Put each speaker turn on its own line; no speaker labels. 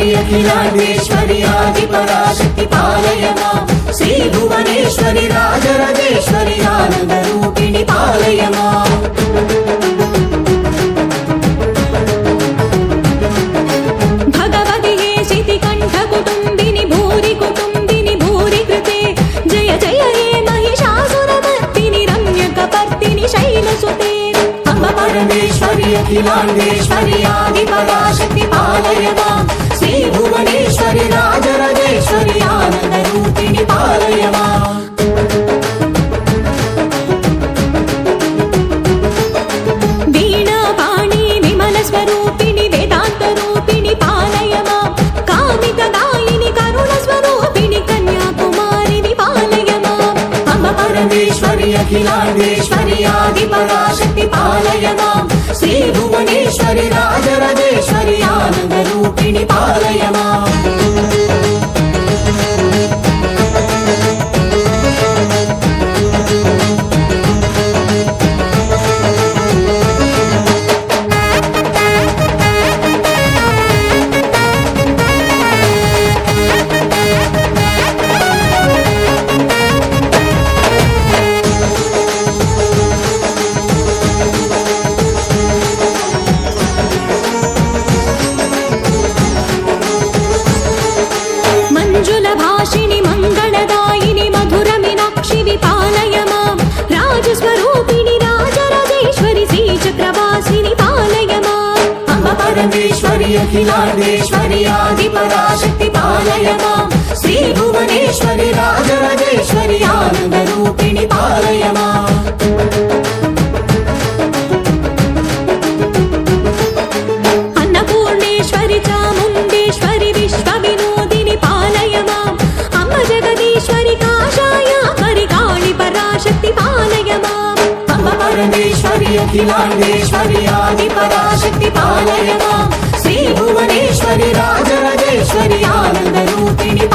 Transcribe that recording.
परमेश्वरि अखिलाण्डेश्वरि आदिपराशक्ति पालय मां श्री भुवनेश्वरि राजराजेश्वरि आनन्दरूपिणि पालय मां
भगवति शितिकण्ठ कुटुम्बिनि भूरि कुटुम्बिनि भूरि कृते जय जय हे महिषासुरमर्दिनि रम्यकपर्दिनि शैलसुते
अम्ब परमेश्वरि अखिलाण्डेश्वरि आदिपराशक्ति पालय मां श्री भुवनेश्वरि राजराजेश्वरि आनन्दरूपिणि पालय मां
वीणापाणि विमलस्वरूपिणि वेदान्तरूपिणि पालय मां कामितदायिनि करुणस्वरूपिणि कन्याकुमारिनि पालय माम्
अम्ब परमेश्वरि अखिलाण्डेश्वरि आदिपराशक्ति पालय मां श्री भुवनेश्वरि राजराजेश्वरि आनन्दरूपिणि पालय माम्
भाषिणि मङ्गलदायिनि मधुरमीनाक्षि विपालय मां राजस्वरूपिणि राजराजेश्वरि श्रीचक्रवासिनि पालय माम्
अम्ब परमेश्वरि अखिलाण्डेश्वरि आदिपराशक्ति पालय मां श्री भुवनेश्वरि राजराजेश्वरि आनन्दरूपिणि पालय माम्
अन्नपूर्णेश्वरि चामुण्डेश्वरि विश्वविनोदिनि पालय माम् अम्ब जगदीश्वरि काषायाकरि काळि पराशक्ति पालय माम्
अम्ब परमेश्वरि अखिलाण्डेश्वरि आदिपराशक्ति पालय मां श्री भुवनेश्वरि राजराजेश्वरि आनन्दरूपिणि